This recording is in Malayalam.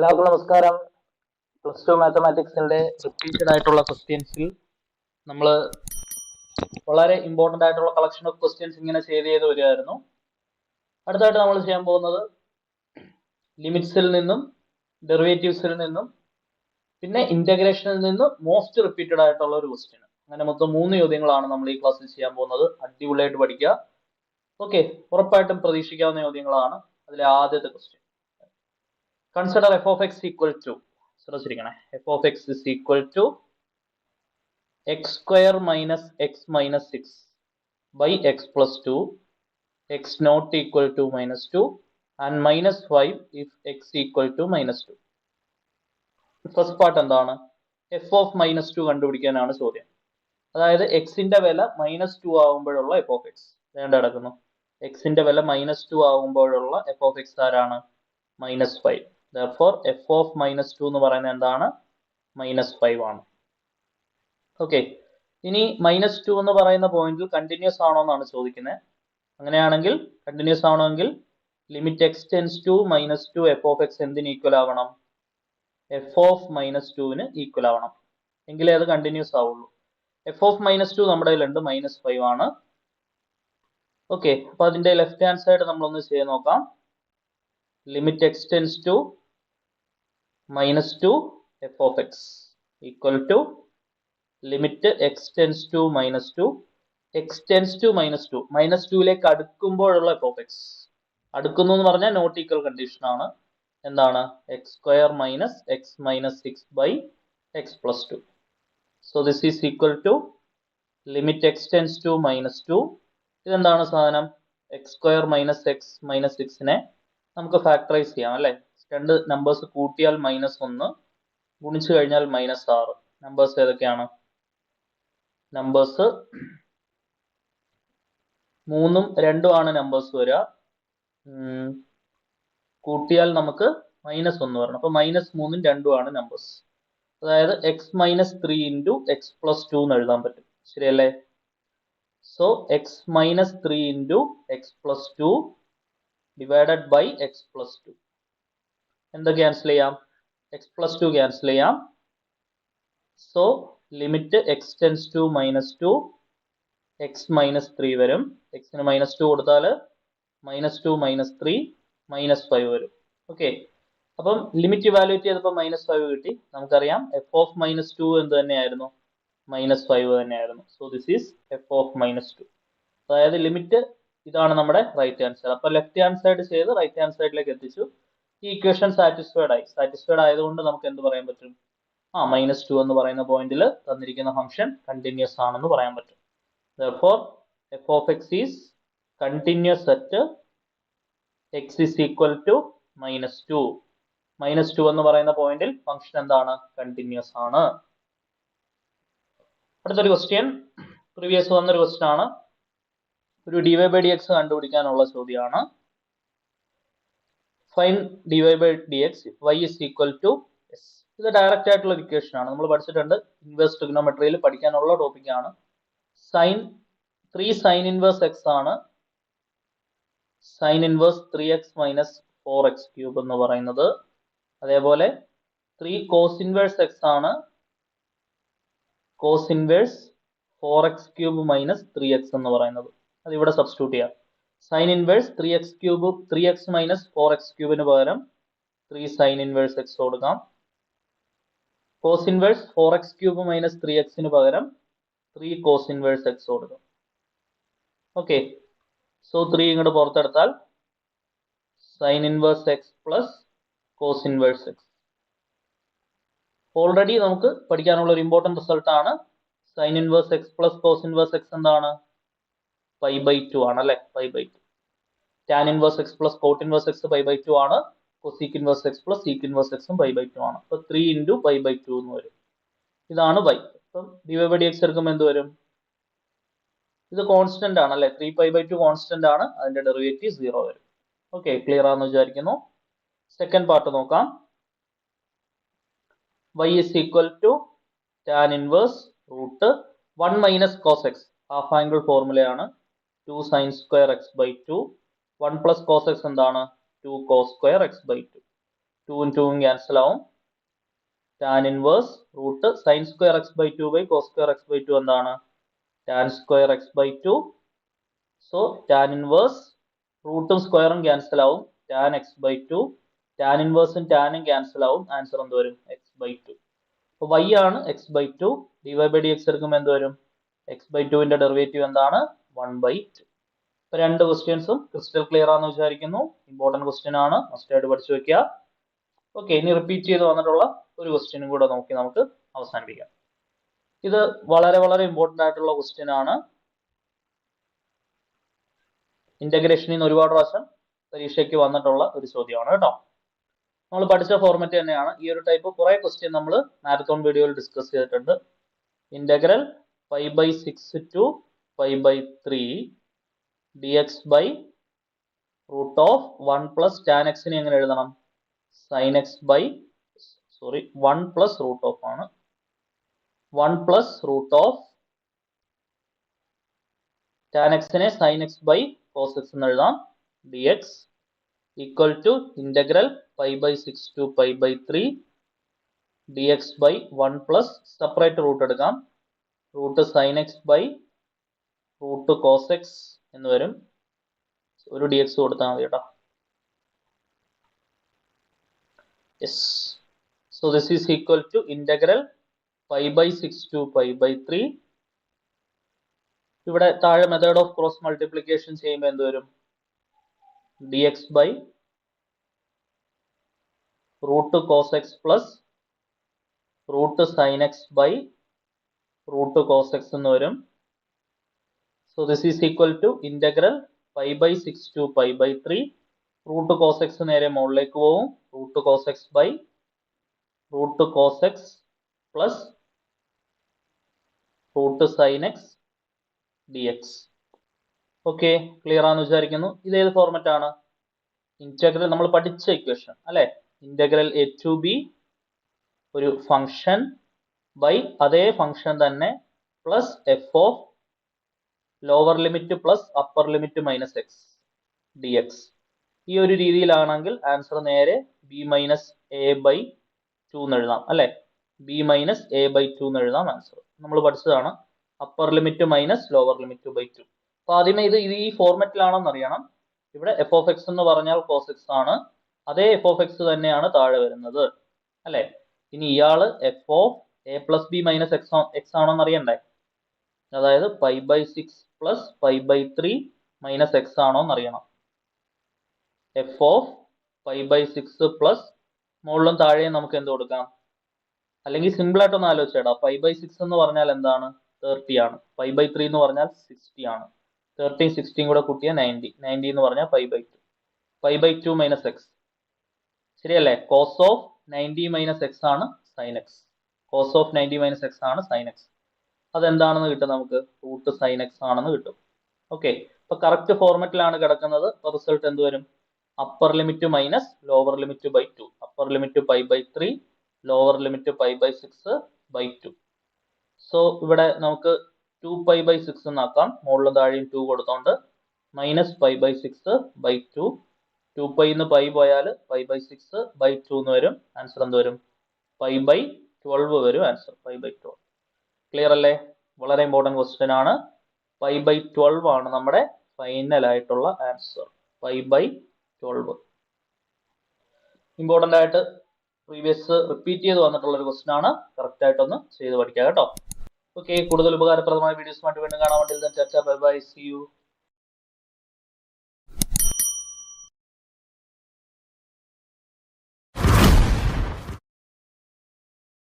എല്ലാവർക്കും നമസ്കാരം. പ്ലസ് ടു മാത്തമാറ്റിക്സിന്റെ റിപ്പീറ്റഡ് ആയിട്ടുള്ള ക്വസ്റ്റ്യൻസിൽ നമ്മൾ വളരെ ഇമ്പോർട്ടന്റ് ആയിട്ടുള്ള കളക്ഷൻ ഓഫ് ക്വസ്റ്റ്യൻസ് ഇങ്ങനെ ചെയ്ത് വരികയായിരുന്നു. അടുത്തായിട്ട് നമ്മൾ ചെയ്യാൻ പോകുന്നത് ലിമിറ്റ്സിൽ നിന്നും ഡെറിവേറ്റീവ്സിൽ നിന്നും പിന്നെ ഇന്റഗ്രേഷനിൽ നിന്നും മോസ്റ്റ് റിപ്പീറ്റഡ് ആയിട്ടുള്ള ഒരു ക്വസ്റ്റ്യൻ. അങ്ങനെ മൊത്തം 3 ചോദ്യങ്ങളാണ് നമ്മൾ ഈ ക്ലാസ്സിൽ ചെയ്യാൻ പോകുന്നത്. അടിപൊളിയായിട്ട് പഠിക്കുക. ഓക്കെ, ഉറപ്പായിട്ടും പ്രതീക്ഷിക്കാവുന്ന ചോദ്യങ്ങളാണ്. അതിലെ ആദ്യത്തെ question, consider f of x equal to f of x is equal to x square minus x minus 6 by x plus 2, x not equal to minus 2 and minus 5 if x equal to minus 2. First part എന്താണ്? f of minus 2 കണ്ടുപിടിക്കാനാണ് ചോദ്യം. അതായത് എക്സിന്റെ വില -2 ആകുമ്പോഴുള്ള f of x വേണ്ട കിടക്കുന്നു. എക്സിന്റെ വില -2 ആകുമ്പോഴുള്ള f of x ആരാണ്? -5. Therefore f of -2 എന്ന് പറയുന്നത് എന്താണ്? -5 ആണ്. ഓക്കെ, ഇനി -2 എന്ന് പറയുന്ന പോയിന്റിൽ കണ്ടിന്യൂസ് ആണോ എന്നാണ് ചോദിക്കുന്നത്. അങ്ങനെയാണെങ്കിൽ കണ്ടിന്യൂസ് ആണെങ്കിൽ limit x tends to -2 f of x എന്തിന് ഈക്വൽ ആവണം? f of -2ന് ഈക്വൽ ആവണം. എങ്കിലേ അത് കണ്ടിന്യൂസ് ആവുള്ളൂ. f of -2 നമ്മുടെ കയ്യിലുണ്ട്, -5 ആണ്. ഓക്കെ, അപ്പൊ അതിന്റെ ലെഫ്റ്റ് ഹാൻഡ് സൈഡ് നമ്മളൊന്ന് ചെയ്ത് നോക്കാം. Limit x tends to -2 f of x equal to limit x tends to -2 x tends to -2 -2ലേക്ക് അടുക്കുമ്പോഴുള്ള f of x. അടുക്കുന്നു എന്ന് പറഞ്ഞാൽ നോട്ട് ഈക്വൽ കണ്ടീഷൻ ആണ്. എന്താണ്? x square minus x minus 6 by x plus 2. So this is equal to limit x tends to -2. ഇതെന്താണ് സാധനം? x square minus x minus 6നെ നമുക്ക് ഫാക്ടറൈസ് ചെയ്യാം അല്ലെ. രണ്ട് നമ്പേഴ്സ് കൂട്ടിയാൽ -1, ഗുണിച്ചു കഴിഞ്ഞാൽ -6. നമ്പേഴ്സ് ഏതൊക്കെയാണ്? നമ്പേഴ്സ് 3ഉം 2ഉം ആണ് നമ്പേഴ്സ് വരിക. കൂട്ടിയാൽ നമുക്ക് -1 വരണം. അപ്പൊ -3ഉം 2ഉം ആണ് നമ്പേഴ്സ്. അതായത് x minus 3 into x plus 2 എന്ന് എഴുതാൻ പറ്റും. ശരിയല്ലേ? So x minus 3 into x plus 2 divided by x plus 2. എന്ത് ക്യാൻസൽ ചെയ്യാം? x പ്ലസ് 2 ക്യാൻസൽ ചെയ്യാം. So limit x tends to -2 x minus 3 വരും. എക്സിന് -2 കൊടുത്താൽ -2 -3 -5 വരും. ഓക്കെ, അപ്പം ലിമിറ്റ് ഇവാലുവേറ്റ് ചെയ്തപ്പോൾ -5 കിട്ടി. നമുക്കറിയാം f of -2 എന്ത് തന്നെയായിരുന്നു? -5 തന്നെയായിരുന്നു. So this is f of -2. അതായത് ലിമിറ്റ് ഇതാണ് നമ്മുടെ റൈറ്റ് ഹാൻഡ് സൈഡ്. അപ്പൊ ലെഫ്റ്റ് ഹാൻഡ് സൈഡ് ചെയ്ത് റൈറ്റ് ഹാൻഡ് സൈഡിലേക്ക് എത്തിച്ചു. ഈ ഇക്വേഷൻ സാറ്റിസ്ഫൈഡ് ആയി. സാറ്റിസ്ഫൈഡ് ആയതുകൊണ്ട് നമുക്ക് എന്ത് പറയാൻ പറ്റും? -2 എന്ന് പറയുന്ന പോയിന്റിൽ തന്നിരിക്കുന്ന ഫംഗ്ഷൻ കണ്ടിന്യൂസ് ആണെന്ന് പറയാൻ പറ്റും. Therefore f of x is continuous at x is equal to -2. -2 എന്ന് പറയുന്ന പോയിന്റിൽ ഫംഗ്ഷൻ എന്താണ്? കണ്ടിന്യൂസ് ആണ്. അടുത്തൊരു ക്വസ്റ്റ്യൻ, പ്രീവിയസ് വന്നൊരു ക്വസ്റ്റ്യൻ ആണ്. ഒരു dy/dx കണ്ടുപിടിക്കാനുള്ള ചോദ്യമാണ്. Find dy/dx y is equal to s. ഇത് ഡയറക്റ്റ് ആയിട്ടുള്ള ഇക്വേഷൻ ആണ്. നമ്മൾ പഠിച്ചിട്ടുണ്ട്, ഇൻവേഴ്സ് ട്രിഗണോമെട്രിയിൽ പഠിക്കാനുള്ള ടോപ്പിക് ആണ്. 3 sin ഇൻവേഴ്സ് x ആണ്. sin inverse 3x minus 4x cube എന്ന് പറയുന്നത്. അതേപോലെ 3 cos ഇൻവേഴ്സ് x ആണ്. cos inverse 4x cube minus 3x എന്ന് പറയുന്നത്. അത് ഇവിടെ സബ്സ്റ്റിറ്റ്യൂട്ട് ചെയ്യാം. sin inverse 3x cube 3x minus 4x ക്യൂബിന് പകരം 3 sin ഇൻവേഴ്സ് x കൊടുക്കാം. cos inverse 4x cube minus 3xന് പകരം 3 cos ഇൻവേഴ്സ് x കൊടുക്കാം. ഓക്കെ, സോ 3 ഇങ്ങോട്ട് പുറത്തെടുത്താൽ sin inverse x plus cos inverse x. Already നമുക്ക് പഠിക്കാനുള്ള ഒരു ഇമ്പോർട്ടന്റ് റിസൾട്ട് ആണ്. sin inverse x plus cos inverse x എന്താണ്? π/2 ആണ് അല്ലെ. π/2. tan inverse x plus cot inverse x π/2 ആണ്. cosec inverse x plus sec inverse x π/2 ആണ്. അപ്പൊ 3 ഇൻറ്റു π/2 എന്ന് വരും. ഇതാണ് y. അപ്പം dy/dx എടുക്കുമ്പോൾ എന്ത് വരും? ഇത് കോൺസ്റ്റന്റ് ആണ് അല്ലെ. 3π/2 കോൺസ്റ്റന്റ് ആണ്. അതിന്റെ ഡെറിവേറ്റീവ് 0 വരും. ഓക്കെ, ക്ലിയർ ആണെന്ന് വിചാരിക്കുന്നു. സെക്കൻഡ് പാർട്ട് നോക്കാം. y is equal to tan inverse root 1 minus cos x. Half angle ഫോർമുലയാണ്. 2 sin square x by 2. 1 plus cos x എന്താണ്? 2 cos square x by 2. 2 2 cancel ആവും. Tan inverse root sine square x by 2 by cos square x by 2 എന്താണ്? Tan square x by 2. So tan inverse റൂട്ടും സ്ക്വയറും ക്യാൻസൽ ആവും. Tan x by 2. ടാൻ ഇൻവേഴ്സും ടാനും ക്യാൻസൽ ആവും. ആൻസർ എന്ത് വരും? X by 2. അപ്പോൾ y ആണ് x by 2. D y by d x എടുക്കുമ്പോൾ എന്ത് വരും? എക്സ് ബൈ 2ന്റെ ഡെറിവേറ്റീവ് എന്താണ്? 1/2. ഇപ്പൊ രണ്ട് ക്വസ്റ്റ്യൻസും ക്രിസ്റ്റൽ ക്ലിയർ ആണെന്ന് വിചാരിക്കുന്നു. ഇമ്പോർട്ടന്റ് ക്വസ്റ്റ്യൻ ആണ്, മസ്റ്റ് ആയിട്ട് പഠിച്ചു വെക്കുക. ഓക്കെ, ഇനി റിപ്പീറ്റ് ചെയ്ത് വന്നിട്ടുള്ള ഒരു ക്വസ്റ്റ്യനും കൂടെ നോക്കി നമുക്ക് അവസാനിപ്പിക്കാം. ഇത് വളരെ വളരെ ഇമ്പോർട്ടന്റ് ആയിട്ടുള്ള ക്വസ്റ്റ്യൻ ആണ്. ഇന്റഗ്രേഷനിൽ നിന്ന് ഒരുപാട് പ്രാവശ്യം പരീക്ഷയ്ക്ക് വന്നിട്ടുള്ള ഒരു ചോദ്യമാണ് കേട്ടോ. നമ്മൾ പഠിച്ച ഫോർമാറ്റ് തന്നെയാണ്. ഈ ഒരു ടൈപ്പ് കുറെ ക്വസ്റ്റ്യൻ നമ്മൾ മാരത്തോൺ വീഡിയോയിൽ ഡിസ്കസ് ചെയ്തിട്ടുണ്ട്. Integral 5/6 to 5/3 dx by root of 1 plus tan x നെ എങ്ങനെ എഴുതണം? sin x by 1 plus root of ആണ്. 1 plus root of tan x നെ sin x by cos x എന്ന് എഴുതാം. dx equal to integral 5/6 to 5/3 dx by 1 plus separate root എടുക്കാം. root sin x by root cos x എന്ന് വരും. ഒരു dx കൊടുത്താൽ മതി കേട്ടോ. yes, so this is equal to integral 5/6 to 5/3. ഇവിടെ താഴെ മെത്തേഡ് ഓഫ് ക്രോസ് മൾട്ടിപ്ലിക്കേഷൻ ചെയ്യുമ്പോൾ എന്ത് വരും? dx by root cos x plus root sin x by root cos x എന്ന് വരും. so this is equal to integral 5/6 to 5/3 root cos x നേരെ മുകളിലേക്ക് പോകും. root cos x by root cos x plus root sin x dx. Okay, clear ആണെന്ന് വിചാരിക്കുന്നു. ഇത് ഏത് ഫോർമാറ്റ് ആണ്? ഇന്റഗ്രൽ നമ്മൾ പഠിച്ച ഇക്വേഷൻ അല്ലെ? ഇന്റഗ്രൽ a to b ഒരു ഫംഗ്ഷൻ ബൈ അതേ ഫംഗ്ഷൻ തന്നെ plus F of lower limit plus upper limit minus X D X. ഈ ഒരു രീതിയിലാണെങ്കിൽ ആൻസർ നേരെ b മൈനസ് എ ബൈ 2 എന്ന് എഴുതാം അല്ലെ? b മൈനസ് എ ബൈ 2 എന്ന് എഴുതാം ആൻസർ. നമ്മൾ പഠിച്ചതാണ് upper limit minus lower limit by 2. അപ്പൊ ആദ്യമേ ഇത് ഈ ഫോർമാറ്റിലാണെന്ന് അറിയണം. ഇവിടെ എഫ് ഓഫ് എക്സ് എന്ന് പറഞ്ഞാൽ കോസ് എക്സ് ആണ്. അതേ എഫ് ഓഫ് എക്സ് തന്നെയാണ് താഴെ വരുന്നത് അല്ലെ? ഇനി ഇയാള് F of A plus B minus X ആണോന്ന് അറിയണ്ടേ? അതായത് 5/6 പ്ലസ് 5/3 മൈനസ് എക്സ് ആണോന്ന് അറിയണം. എഫ് ഓഫ് 5/6 പ്ലസ് മുകളിലും താഴെയും നമുക്ക് എന്ത് കൊടുക്കാം? അല്ലെങ്കിൽ സിമ്പിൾ ആയിട്ടൊന്ന് ആലോചിച്ചേടാ. 5/6 എന്ന് പറഞ്ഞാൽ എന്താണ്? 30 ആണ്. 5/3 എന്ന് പറഞ്ഞാൽ 60 ആണ്. 30 60 കൂടെ കൂട്ടിയാൽ 90. 90 എന്ന് പറഞ്ഞാൽ 5/2. 5/2 മൈനസ് എക്സ് ശരിയല്ലേ? കോസ് ഓഫ് 90 മൈനസ് എക്സ് ആണ് sine x. Cos of 90 minus x ആണ് സൈൻ എക്സ്. അതെന്താണെന്ന് കിട്ടും നമുക്ക്? റൂട്ട് സൈൻ എക്സ് ആണെന്ന് കിട്ടും. ഓക്കെ, ഇപ്പൊ കറക്റ്റ് ഫോർമാറ്റിലാണ് കിടക്കുന്നത്. റിസൾട്ട് എന്ത് വരും? Upper limit minus lower limit by 2. Upper limit 5/3, lower limit 5/6 by 2. So ഇവിടെ നമുക്ക് 2π/6 എന്നാക്കാം. മുകളിലും താഴെയും 2 കൊടുത്തോണ്ട് മൈനസ് 5/6 ബൈ 2. 2π എന്ന് പൈ പോയാൽ 5/6 ബൈ 2 എന്ന് വരും. ആൻസർ എന്ത് വരും? 5/12 വരും ആൻസർ. 5/12. ക്ലിയർ അല്ലേ? വളരെ ഇമ്പോർട്ടന്റ് ക്വസ്റ്റ്യൻ ആണ്. 5/12 ആണ് നമ്മുടെ ഫൈനൽ ആയിട്ടുള്ള ആൻസർ. 5/12 ഇമ്പോർട്ടന്റ് ആയിട്ട് പ്രീവിയസ് റിപ്പീറ്റ് ചെയ്ത് വന്നിട്ടുള്ള ഒരു ക്വസ്റ്റ്യൻ ആണ്. കറക്റ്റ് ആയിട്ടൊന്ന് ചെയ്ത് പഠിക്കുക കേട്ടോ. ഓക്കെ, കൂടുതൽ ഉപകാരപ്രദമായ വീഡിയോസുമായിട്ട് വീണ്ടും കാണാൻ വേണ്ടി ബൈ ബൈ, സീ യു.